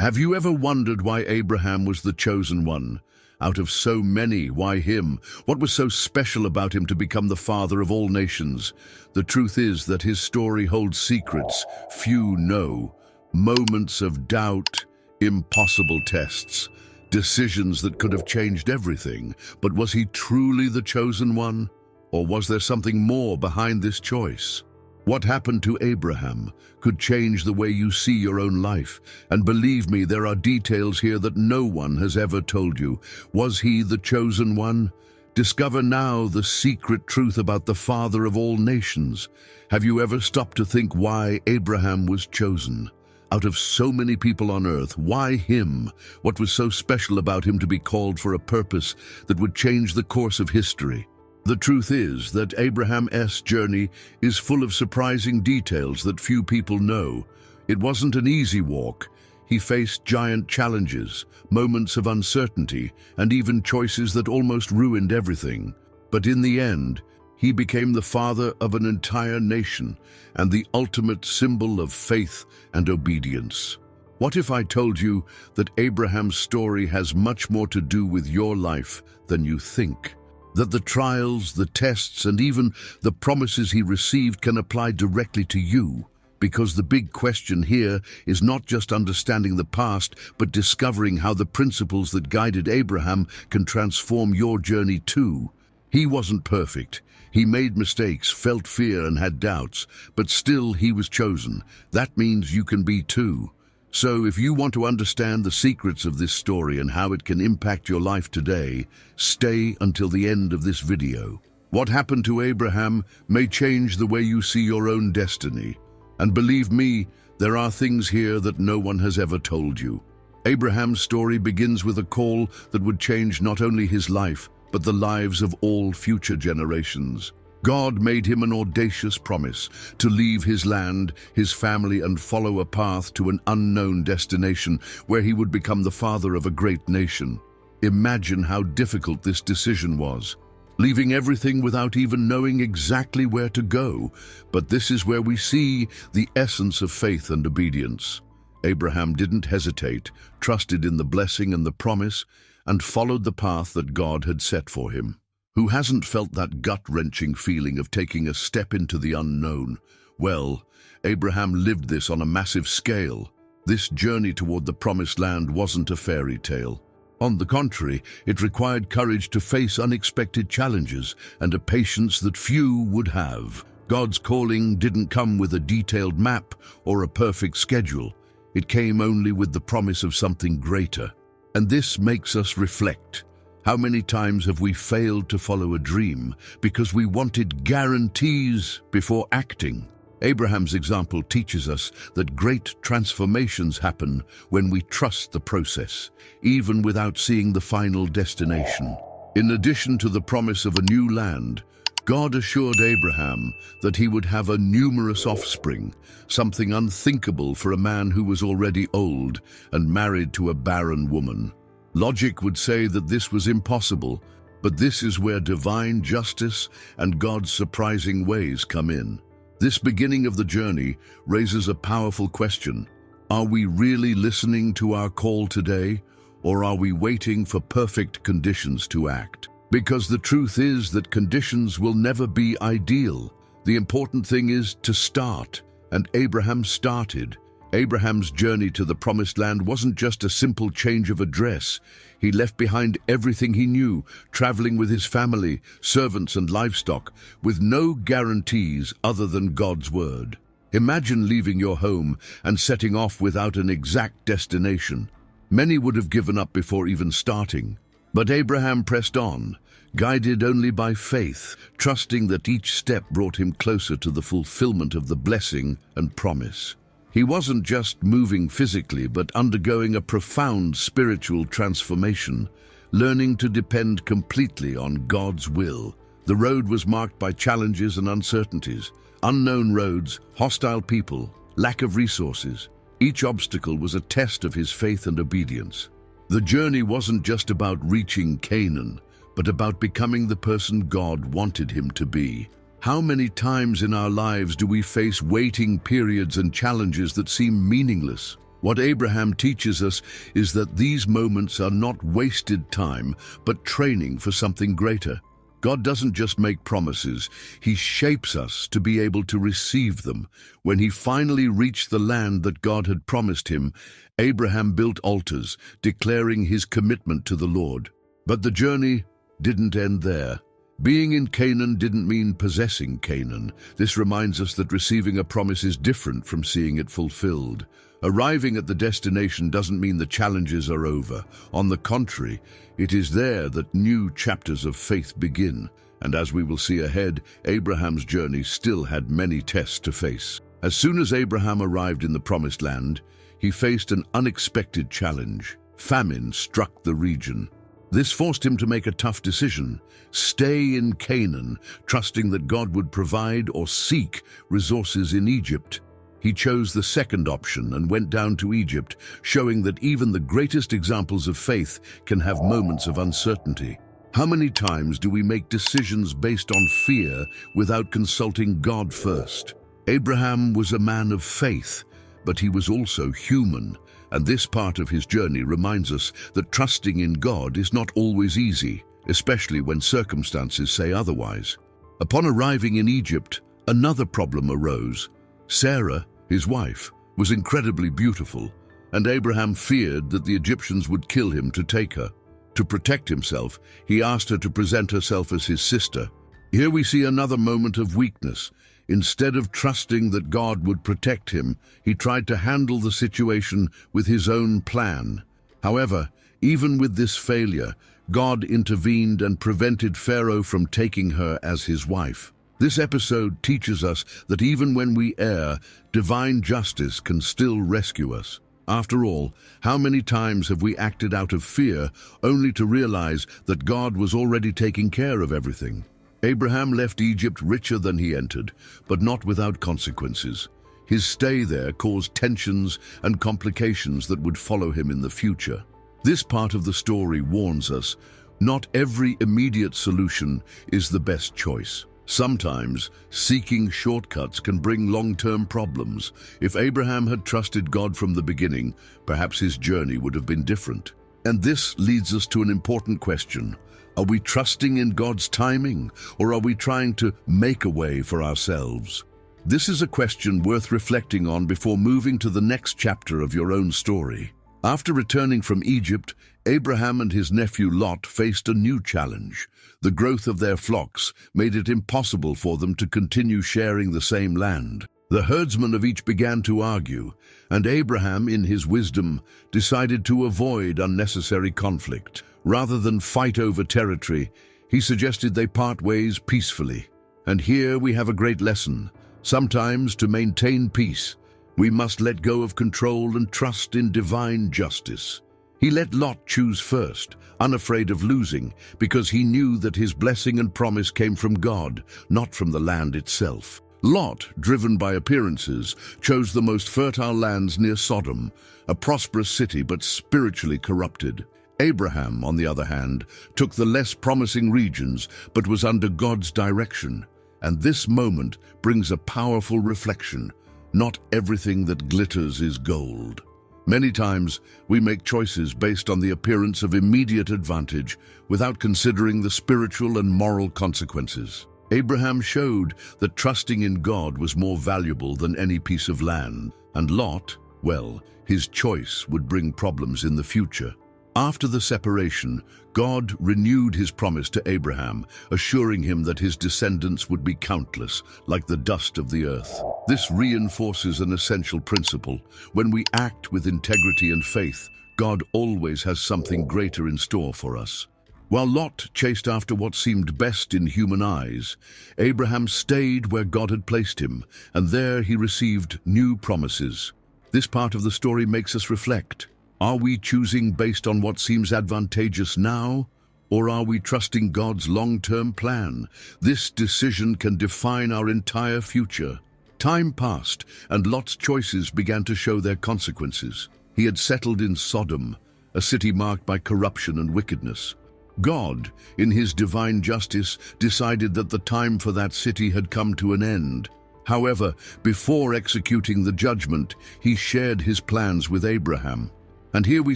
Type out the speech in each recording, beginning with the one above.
Have you ever wondered why Abraham was the chosen one? Out of so many, why him? What was so special about him to become the father of all nations? The truth is that his story holds secrets few know, moments of doubt, impossible tests, decisions that could have changed everything. But was he truly the chosen one? Or was there something more behind this choice? What happened to Abraham could change the way you see your own life. And believe me, there are details here that no one has ever told you. Was he the chosen one? Discover now the secret truth about the father of all nations. Have you ever stopped to think why Abraham was chosen? Out of so many people on earth, why him? What was so special about him to be called for a purpose that would change the course of history? The truth is that Abraham's journey is full of surprising details that few people know. It wasn't an easy walk. He faced giant challenges, moments of uncertainty, and even choices that almost ruined everything. But in the end, he became the father of an entire nation and the ultimate symbol of faith and obedience. What if I told you that Abraham's story has much more to do with your life than you think? That the trials, the tests, and even the promises he received can apply directly to you. Because the big question here is not just understanding the past, but discovering how the principles that guided Abraham can transform your journey too. He wasn't perfect. He made mistakes, felt fear, and had doubts, but still he was chosen. That means you can be too. So if you want to understand the secrets of this story and how it can impact your life today, stay until the end of this video. What happened to Abraham may change the way you see your own destiny. And believe me, there are things here that no one has ever told you. Abraham's story begins with a call that would change not only his life, but the lives of all future generations. God made him an audacious promise to leave his land, his family, and follow a path to an unknown destination where he would become the father of a great nation. Imagine how difficult this decision was, leaving everything without even knowing exactly where to go. But this is where we see the essence of faith and obedience. Abraham didn't hesitate, trusted in the blessing and the promise, and followed the path that God had set for him. Who hasn't felt that gut-wrenching feeling of taking a step into the unknown? Well, Abraham lived this on a massive scale. This journey toward the promised land wasn't a fairy tale. On the contrary, it required courage to face unexpected challenges and a patience that few would have. God's calling didn't come with a detailed map or a perfect schedule. It came only with the promise of something greater. And this makes us reflect. How many times have we failed to follow a dream because we wanted guarantees before acting? Abraham's example teaches us that great transformations happen when we trust the process, even without seeing the final destination. In addition to the promise of a new land, God assured Abraham that he would have a numerous offspring, something unthinkable for a man who was already old and married to a barren woman. Logic would say that this was impossible, but this is where divine justice and God's surprising ways come in. This beginning of the journey raises a powerful question. Are we really listening to our call today, or are we waiting for perfect conditions to act? Because the truth is that conditions will never be ideal. The important thing is to start, and Abraham started. Abraham's journey to the promised land wasn't just a simple change of address. He left behind everything he knew, traveling with his family, servants, and livestock, with no guarantees other than God's word. Imagine leaving your home and setting off without an exact destination. Many would have given up before even starting. But Abraham pressed on, guided only by faith, trusting that each step brought him closer to the fulfillment of the blessing and promise. He wasn't just moving physically, but undergoing a profound spiritual transformation, learning to depend completely on God's will. The road was marked by challenges and uncertainties, unknown roads, hostile people, lack of resources. Each obstacle was a test of his faith and obedience. The journey wasn't just about reaching Canaan, but about becoming the person God wanted him to be. How many times in our lives do we face waiting periods and challenges that seem meaningless? What Abraham teaches us is that these moments are not wasted time, but training for something greater. God doesn't just make promises, He shapes us to be able to receive them. When he finally reached the land that God had promised him, Abraham built altars, declaring his commitment to the Lord. But the journey didn't end there. Being in Canaan didn't mean possessing Canaan. This reminds us that receiving a promise is different from seeing it fulfilled. Arriving at the destination doesn't mean the challenges are over. On the contrary, it is there that new chapters of faith begin. And as we will see ahead, Abraham's journey still had many tests to face. As soon as Abraham arrived in the promised land, he faced an unexpected challenge. Famine struck the region. This forced him to make a tough decision: stay in Canaan, trusting that God would provide, or seek resources in Egypt. He chose the second option and went down to Egypt, showing that even the greatest examples of faith can have moments of uncertainty. How many times do we make decisions based on fear without consulting God first? Abraham was a man of faith, but he was also human, and this part of his journey reminds us that trusting in God is not always easy, especially when circumstances say otherwise. Upon arriving in Egypt, another problem arose. Sarah, his wife, was incredibly beautiful, and Abraham feared that the Egyptians would kill him to take her. To protect himself, he asked her to present herself as his sister. Here we see another moment of weakness. Instead of trusting that God would protect him, he tried to handle the situation with his own plan. However, even with this failure, God intervened and prevented Pharaoh from taking her as his wife. This episode teaches us that even when we err, divine justice can still rescue us. After all, how many times have we acted out of fear only to realize that God was already taking care of everything? Abraham left Egypt richer than he entered, but not without consequences. His stay there caused tensions and complications that would follow him in the future. This part of the story warns us, not every immediate solution is the best choice. Sometimes, seeking shortcuts can bring long-term problems. If Abraham had trusted God from the beginning, perhaps his journey would have been different. And this leads us to an important question. Are we trusting in God's timing, or are we trying to make a way for ourselves? This is a question worth reflecting on before moving to the next chapter of your own story. After returning from Egypt, Abraham and his nephew Lot faced a new challenge. The growth of their flocks made it impossible for them to continue sharing the same land. The herdsmen of each began to argue, and Abraham, in his wisdom, decided to avoid unnecessary conflict. Rather than fight over territory, he suggested they part ways peacefully. And here we have a great lesson. Sometimes, to maintain peace, we must let go of control and trust in divine justice. He let Lot choose first, unafraid of losing, because he knew that his blessing and promise came from God, not from the land itself. Lot, driven by appearances, chose the most fertile lands near Sodom, a prosperous city but spiritually corrupted. Abraham, on the other hand, took the less promising regions but was under God's direction. And this moment brings a powerful reflection. Not everything that glitters is gold. Many times, we make choices based on the appearance of immediate advantage without considering the spiritual and moral consequences. Abraham showed that trusting in God was more valuable than any piece of land. And Lot, well, his choice would bring problems in the future. After the separation, God renewed his promise to Abraham, assuring him that his descendants would be countless, like the dust of the earth. This reinforces an essential principle. When we act with integrity and faith, God always has something greater in store for us. While Lot chased after what seemed best in human eyes, Abraham stayed where God had placed him, and there he received new promises. This part of the story makes us reflect. Are we choosing based on what seems advantageous now, or are we trusting God's long-term plan? This decision can define our entire future. Time passed, and Lot's choices began to show their consequences. He had settled in Sodom, a city marked by corruption and wickedness. God, in his divine justice, decided that the time for that city had come to an end. However, before executing the judgment, he shared his plans with Abraham. And here we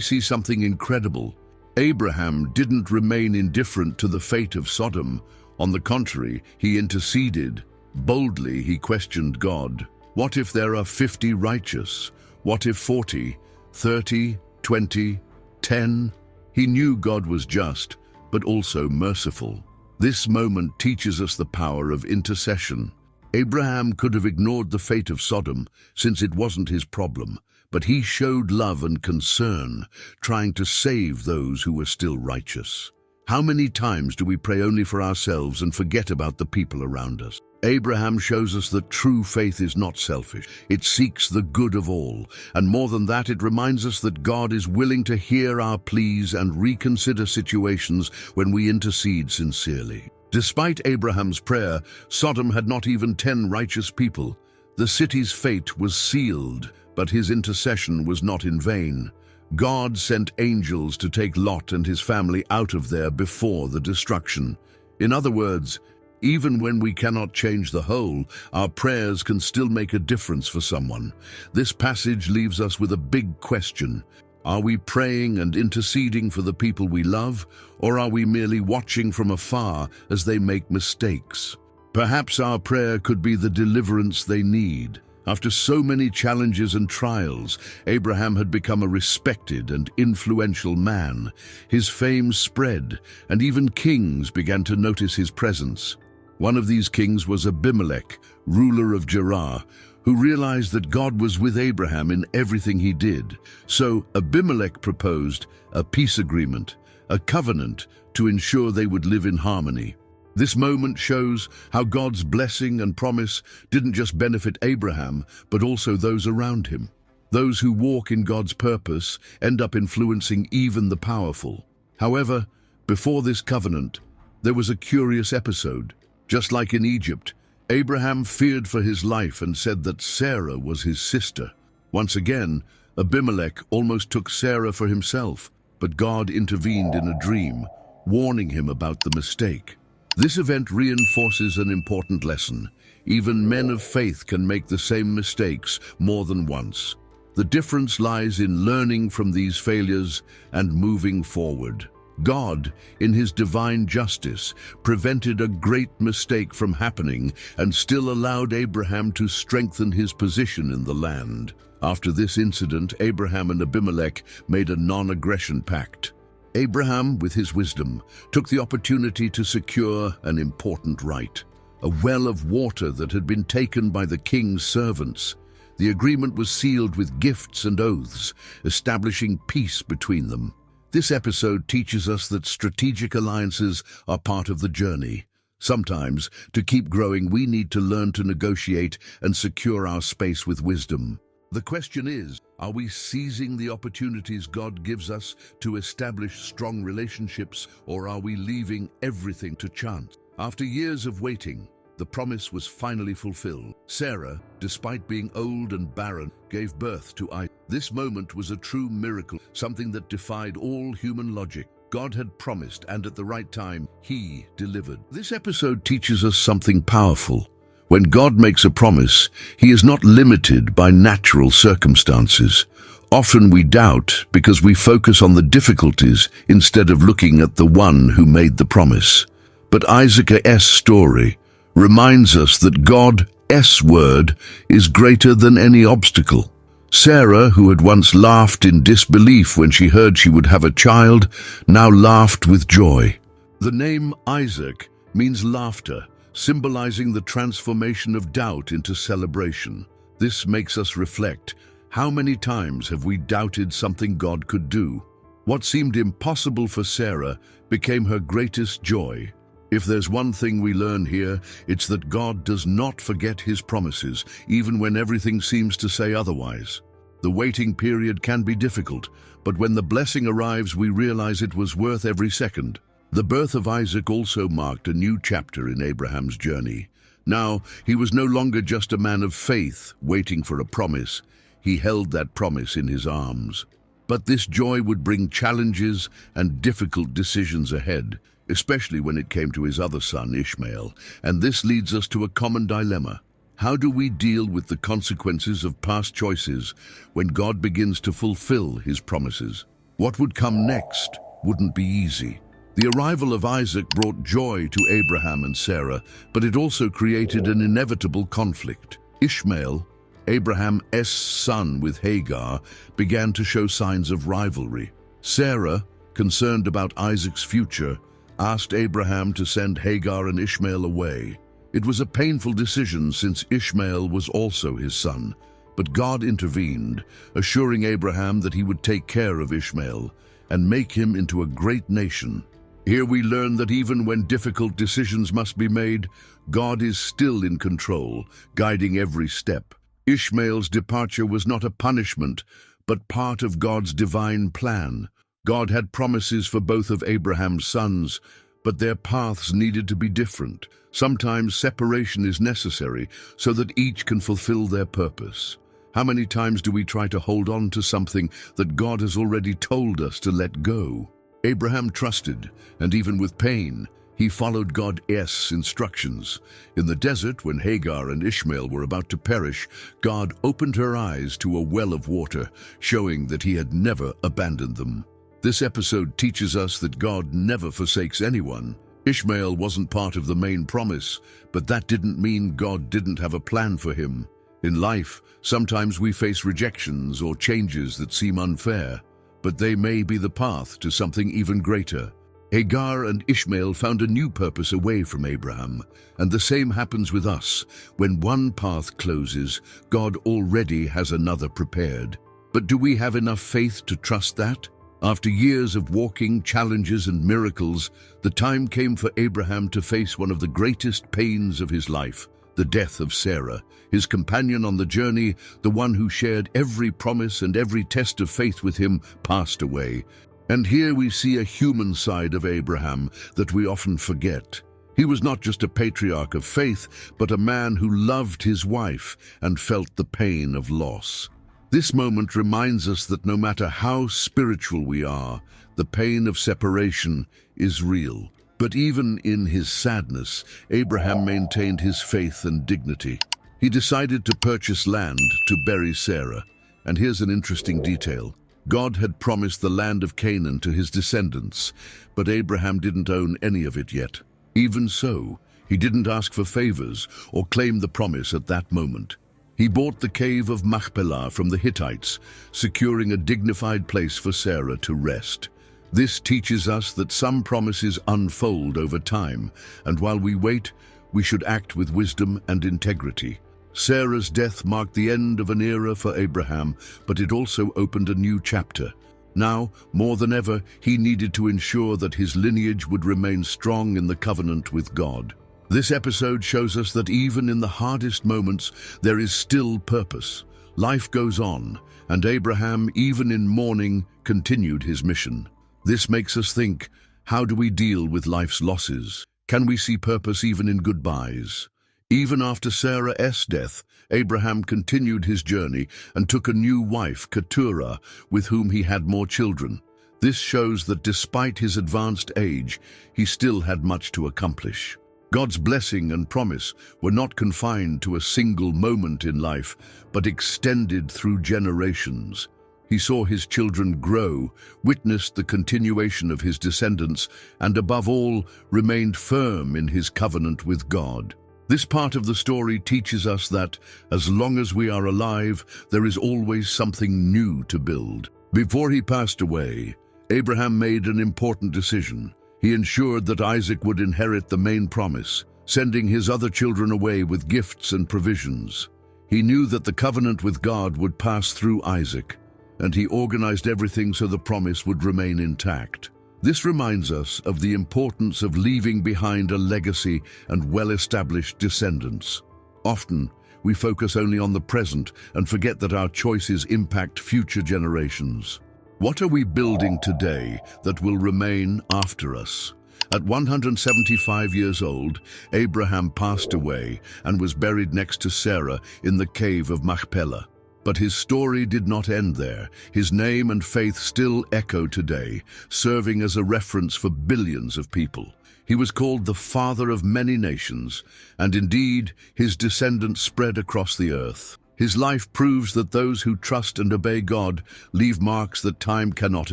see something incredible. Abraham didn't remain indifferent to the fate of Sodom. On the contrary, he interceded. Boldly, he questioned God. What if there are 50 righteous? What if 40, 30, 20, 10? He knew God was just, but also merciful. This moment teaches us the power of intercession. Abraham could have ignored the fate of Sodom, since it wasn't his problem, but he showed love and concern, trying to save those who were still righteous. How many times do we pray only for ourselves and forget about the people around us? Abraham shows us that true faith is not selfish. It seeks the good of all. And more than that, it reminds us that God is willing to hear our pleas and reconsider situations when we intercede sincerely. Despite Abraham's prayer, Sodom had not even 10 righteous people. The city's fate was sealed, but his intercession was not in vain. God sent angels to take Lot and his family out of there before the destruction. In other words, even when we cannot change the whole, our prayers can still make a difference for someone. This passage leaves us with a big question. Are we praying and interceding for the people we love, or are we merely watching from afar as they make mistakes? Perhaps our prayer could be the deliverance they need. After so many challenges and trials, Abraham had become a respected and influential man. His fame spread, and even kings began to notice his presence. One of these kings was Abimelech, ruler of Gerar, who realized that God was with Abraham in everything he did. So Abimelech proposed a peace agreement, a covenant to ensure they would live in harmony. This moment shows how God's blessing and promise didn't just benefit Abraham, but also those around him. Those who walk in God's purpose end up influencing even the powerful. However, before this covenant, there was a curious episode. Just like in Egypt, Abraham feared for his life and said that Sarah was his sister. Once again, Abimelech almost took Sarah for himself, but God intervened in a dream, warning him about the mistake. This event reinforces an important lesson. Even men of faith can make the same mistakes more than once. The difference lies in learning from these failures and moving forward. God, in his divine justice, prevented a great mistake from happening and still allowed Abraham to strengthen his position in the land. After this incident, Abraham and Abimelech made a non-aggression pact. Abraham, with his wisdom, took the opportunity to secure an important right, a well of water that had been taken by the king's servants. The agreement was sealed with gifts and oaths, establishing peace between them. This episode teaches us that strategic alliances are part of the journey. Sometimes, to keep growing, we need to learn to negotiate and secure our space with wisdom. The question is, are we seizing the opportunities God gives us to establish strong relationships, or are we leaving everything to chance? After years of waiting, the promise was finally fulfilled. Sarah, despite being old and barren, gave birth to Isaac. This moment was a true miracle, something that defied all human logic. God had promised, and at the right time, he delivered. This episode teaches us something powerful. When God makes a promise, he is not limited by natural circumstances. Often we doubt because we focus on the difficulties instead of looking at the one who made the promise. But Isaac's story reminds us that God's word is greater than any obstacle. Sarah, who had once laughed in disbelief when she heard she would have a child, now laughed with joy. The name Isaac means laughter, symbolizing the transformation of doubt into celebration. This makes us reflect. How many times have we doubted something God could do? What seemed impossible for Sarah became her greatest joy. If there's one thing we learn here, it's that God does not forget his promises, even when everything seems to say otherwise. The waiting period can be difficult, but when the blessing arrives, we realize it was worth every second. The birth of Isaac also marked a new chapter in Abraham's journey. Now, he was no longer just a man of faith waiting for a promise. He held that promise in his arms. But this joy would bring challenges and difficult decisions ahead, especially when it came to his other son, Ishmael. And this leads us to a common dilemma. How do we deal with the consequences of past choices when God begins to fulfill his promises? What would come next wouldn't be easy. The arrival of Isaac brought joy to Abraham and Sarah, but it also created an inevitable conflict. Ishmael, Abraham's son with Hagar, began to show signs of rivalry. Sarah, concerned about Isaac's future, asked Abraham to send Hagar and Ishmael away. It was a painful decision since Ishmael was also his son, but God intervened, assuring Abraham that he would take care of Ishmael and make him into a great nation. Here we learn that even when difficult decisions must be made, God is still in control, guiding every step. Ishmael's departure was not a punishment, but part of God's divine plan. God had promises for both of Abraham's sons, but their paths needed to be different. Sometimes separation is necessary so that each can fulfill their purpose. How many times do we try to hold on to something that God has already told us to let go? Abraham trusted, and even with pain, he followed God's instructions. In the desert, when Hagar and Ishmael were about to perish, God opened her eyes to a well of water, showing that he had never abandoned them. This episode teaches us that God never forsakes anyone. Ishmael wasn't part of the main promise, but that didn't mean God didn't have a plan for him. In life, sometimes we face rejections or changes that seem unfair, but they may be the path to something even greater. Hagar and Ishmael found a new purpose away from Abraham, and the same happens with us. When one path closes, God already has another prepared. But do we have enough faith to trust that? After years of walking, challenges and miracles, the time came for Abraham to face one of the greatest pains of his life, the death of Sarah, his companion on the journey. The one who shared every promise and every test of faith with him passed away. And here we see a human side of Abraham that we often forget. He was not just a patriarch of faith, but a man who loved his wife and felt the pain of loss. This moment reminds us that no matter how spiritual we are, the pain of separation is real. But even in his sadness, Abraham maintained his faith and dignity. He decided to purchase land to bury Sarah. And here's an interesting detail. God had promised the land of Canaan to his descendants, but Abraham didn't own any of it yet. Even so, he didn't ask for favors or claim the promise at that moment. He bought the cave of Machpelah from the Hittites, securing a dignified place for Sarah to rest. This teaches us that some promises unfold over time, and while we wait, we should act with wisdom and integrity. Sarah's death marked the end of an era for Abraham, but it also opened a new chapter. Now, more than ever, he needed to ensure that his lineage would remain strong in the covenant with God. This episode shows us that even in the hardest moments, there is still purpose. Life goes on, and Abraham, even in mourning, continued his mission. This makes us think, how do we deal with life's losses? Can we see purpose even in goodbyes? Even after Sarah's death, Abraham continued his journey and took a new wife, Keturah, with whom he had more children. This shows that despite his advanced age, he still had much to accomplish. God's blessing and promise were not confined to a single moment in life, but extended through generations. He saw his children grow, witnessed the continuation of his descendants, and above all, remained firm in his covenant with God. This part of the story teaches us that, as long as we are alive, there is always something new to build. Before he passed away, Abraham made an important decision. He ensured that Isaac would inherit the main promise, sending his other children away with gifts and provisions. He knew that the covenant with God would pass through Isaac, and he organized everything so the promise would remain intact. This reminds us of the importance of leaving behind a legacy and well-established descendants. Often, we focus only on the present and forget that our choices impact future generations. What are we building today that will remain after us? At 175 years old, Abraham passed away and was buried next to Sarah in the cave of Machpelah. But his story did not end there. His name and faith still echo today, serving as a reference for billions of people. He was called the father of many nations, and indeed his descendants spread across the earth. His life proves that those who trust and obey God leave marks that time cannot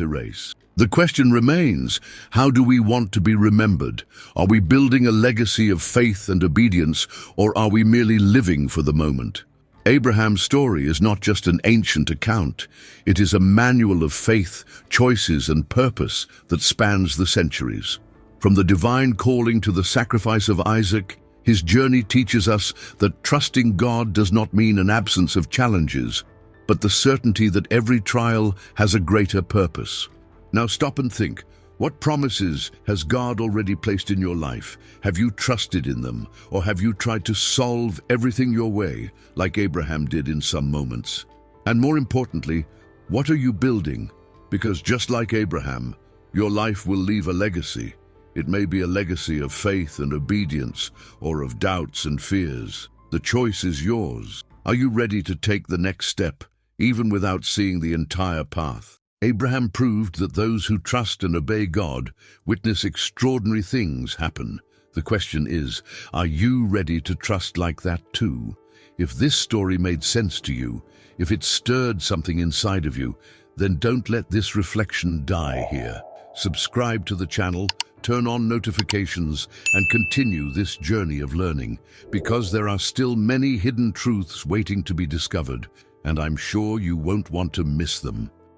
erase. The question remains, how do we want to be remembered? Are we building a legacy of faith and obedience, or are we merely living for the moment? Abraham's story is not just an ancient account. It is a manual of faith, choices, and purpose that spans the centuries. From the divine calling to the sacrifice of Isaac, his journey teaches us that trusting God does not mean an absence of challenges, but the certainty that every trial has a greater purpose. Now stop and think. What promises has God already placed in your life? Have you trusted in them, or have you tried to solve everything your way, like Abraham did in some moments? And more importantly, what are you building? Because just like Abraham, your life will leave a legacy. It may be a legacy of faith and obedience, or of doubts and fears. The choice is yours. Are you ready to take the next step, even without seeing the entire path? Abraham proved that those who trust and obey God witness extraordinary things happen. The question is, are you ready to trust like that too? If this story made sense to you, if it stirred something inside of you, then don't let this reflection die here. Subscribe to the channel, turn on notifications, and continue this journey of learning, because there are still many hidden truths waiting to be discovered, and I'm sure you won't want to miss them.